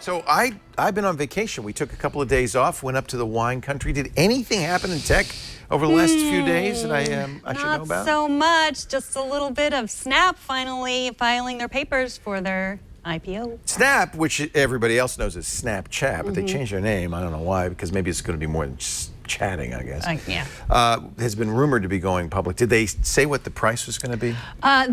So I've been on vacation. We took a couple of days off, went up to the wine country. Did anything happen in tech over the last few days that I should know about? Not so much. Just a little bit of Snap finally filing their papers for their IPO. Snap, which everybody else knows as Snapchat, but they changed their name. I don't know why, because maybe it's going to be more than just chatting, I guess. Yeah. Has been rumored to be going public. Did they say what the price was going to be?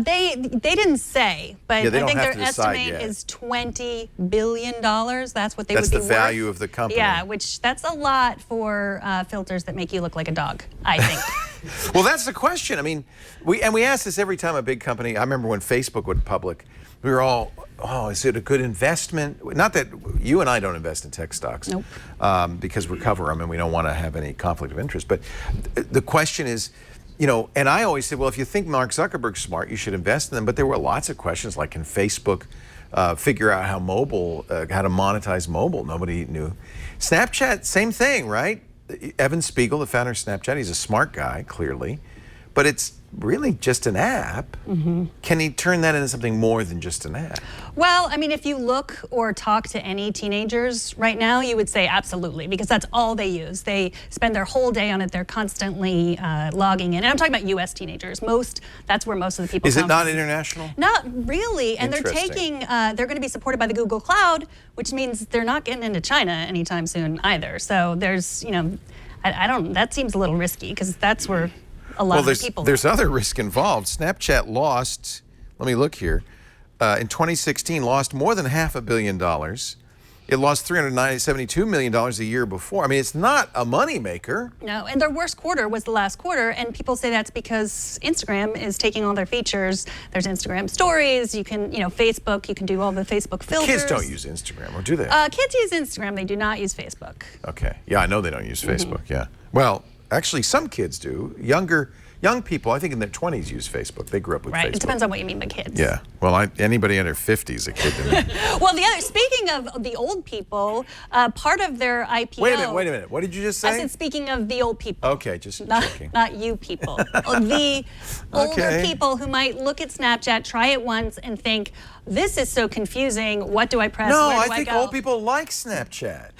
They didn't say, but Yeah, I think their estimate is $20 billion. That's what they would be worth. That's the value of the company. Yeah, which that's a lot for filters that make you look like a dog, I think. Well, that's the question. I mean, we ask this every time a big company. I remember when Facebook went public, we were all, oh, is it a good investment? Not that you and I don't invest in tech stocks. Nope. Because we cover them and we don't want to have any conflict of interest. But the question is, you know, and I always say, well, if you think Mark Zuckerberg's smart, you should invest in them. But there were lots of questions like, can Facebook figure out how to monetize mobile? Nobody knew. Snapchat, same thing, right? Evan Spiegel, the founder of Snapchat, he's a smart guy, clearly. But it's really just an app. Can he turn that into something more than just an app? Well, I mean, if you look or talk to any teenagers right now, you would say absolutely, because that's all they use. They spend their whole day on it. They're constantly logging in. And I'm talking about U.S. teenagers. That's where most of the people Is come it not from. International? Not really. And they're they're going to be supported by the Google Cloud, which means they're not getting into China anytime soon either. So there's, you know, that seems a little risky, because that's where a lot of the people. There's other risk involved. Snapchat lost, let me look here, in 2016 lost more than $500 million. It lost $372 million a year before. I mean, it's not a moneymaker. No, and their worst quarter was the last quarter, and people say that's because Instagram is taking all their features. There's Instagram stories, you can, Facebook, you can do all the Facebook filters. Kids don't use Instagram, or do they? Kids use Instagram, they do not use Facebook. Okay, yeah, I know they don't use Facebook, yeah. Well, actually, some kids do. Young people, I think in their 20s, use Facebook. They grew up with Facebook. Right, it depends on what you mean by kids. Yeah, well, anybody under 50 is a kid to me. Well, speaking of the old people, part of their IPO... Wait a minute, what did you just say? I said speaking of the old people. Okay, just checking. Not you people. The older people who might look at Snapchat, try it once, and think, this is so confusing, what do I press, No, where do I think old people like Snapchat.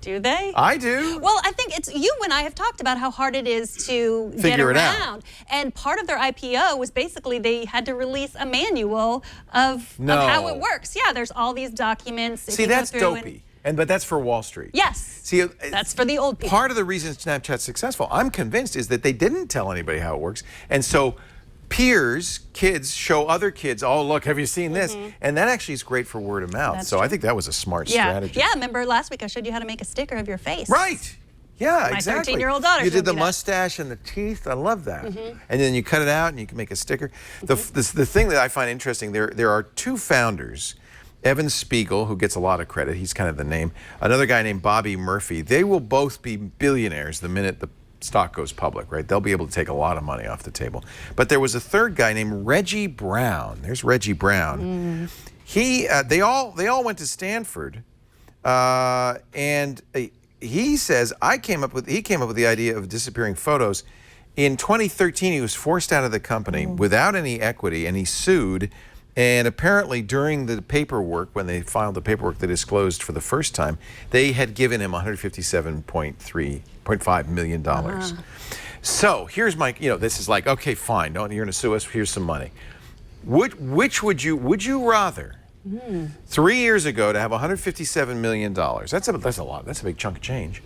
Do they? I do. Well, I think you and I have talked about how hard it is to get around. And part of their IPO was basically they had to release a manual of how it works. Yeah, there's all these documents. See, that's dopey. But that's for Wall Street. Yes. See, that's for the old people. Part of the reason Snapchat's successful, I'm convinced, is that they didn't tell anybody how it works. And so peers, kids, show other kids, oh, look, have you seen this? And that actually is great for word of mouth. That's so true. I think that was a smart strategy. Yeah, remember last week I showed you how to make a sticker of your face. Right. Yeah, exactly. My 13-year-old daughter You did the showed me that. mustache and the teeth. I love that. And then you cut it out and you can make a sticker. The thing that I find interesting, there are two founders, Evan Spiegel, who gets a lot of credit. He's kind of the name. Another guy named Bobby Murphy. They will both be billionaires the minute the stock goes public, right? They'll be able to take a lot of money off the table. But there was a third guy named Reggie Brown. There's Reggie Brown. They all went to Stanford, and he says he came up with the idea of disappearing photos. In 2013, he was forced out of the company without any equity, and he sued. And apparently during the paperwork, when they filed the paperwork they disclosed for the first time, they had given him $157.5 million. So here's my, this is like, okay, fine, you're going to sue us, here's some money. Which would you rather, 3 years ago to have $157 million, that's a lot, that's a big chunk of change,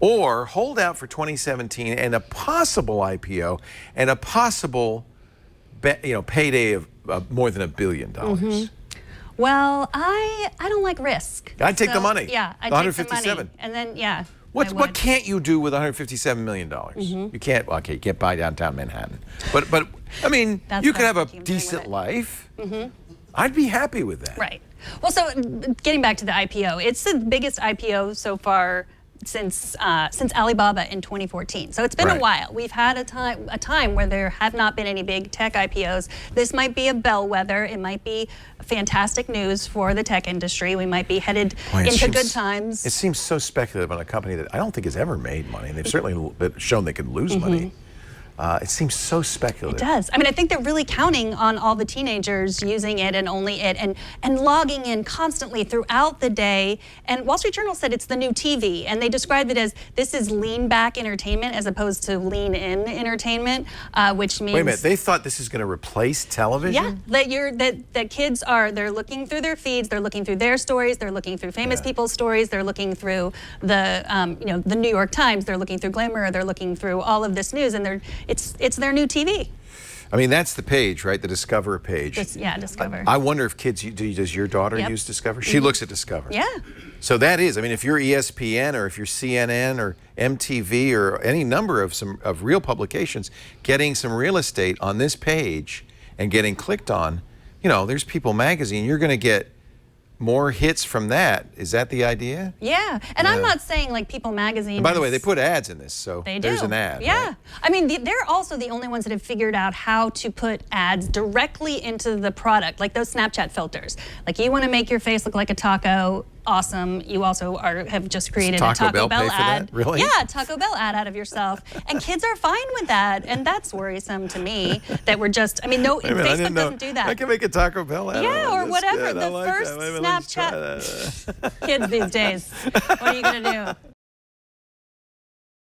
or hold out for 2017 and a possible IPO and a possible payday of more than $1 billion. Well, I don't like risk. I'd take the money. Yeah, I'd take the money. And then, yeah. What can't you do with $157 million? You can't, you can't buy downtown Manhattan. But I mean, you could have a decent life. I'd be happy with that. Right. Well, so getting back to the IPO, it's the biggest IPO so far since Alibaba in 2014. So it's been a while. We've had a time where there have not been any big tech IPOs. This might be a bellwether. It might be fantastic news for the tech industry. We might be headed into good times. It seems so speculative on a company that I don't think has ever made money. They've certainly shown they can lose money. It seems so It speculative. does. I mean, I think they're really counting on all the teenagers using it and only it and logging in constantly throughout the day. And Wall Street Journal said it's the new TV, and they described it as this is lean back entertainment as opposed to lean in entertainment, which means. Wait a minute, they thought this is going to replace television? Yeah, that kids they're looking through their feeds, they're looking through their stories, they're looking through famous people's stories, they're looking through the New York Times, they're looking through Glamour, they're looking through all of this news, and it's their new TV. I mean, that's the page, right? The Discover page. Discover. I wonder if kids, does your daughter use Discover? She looks at Discover. Yeah. So that is, I mean, if you're ESPN or if you're CNN or MTV or any number of real publications, getting some real estate on this page and getting clicked on, there's People Magazine, you're going to get more hits from that. Is that the idea? Yeah, and I'm not saying like People Magazine. And by the way, they put ads in this, so there's an ad. Yeah, right? I mean, they're also the only ones that have figured out how to put ads directly into the product, like those Snapchat filters. Like you want to make your face look like a taco. Awesome. You also have just created a Taco Bell ad. Really? Yeah, Taco Bell ad out of yourself. And kids are fine with that. And that's worrisome to me that we're just, I mean, Facebook doesn't do that. I can make a Taco Bell ad. Yeah, or That's whatever. good. The I like first that. Maybe let's try Snapchat that. kids these days. What are you going to do?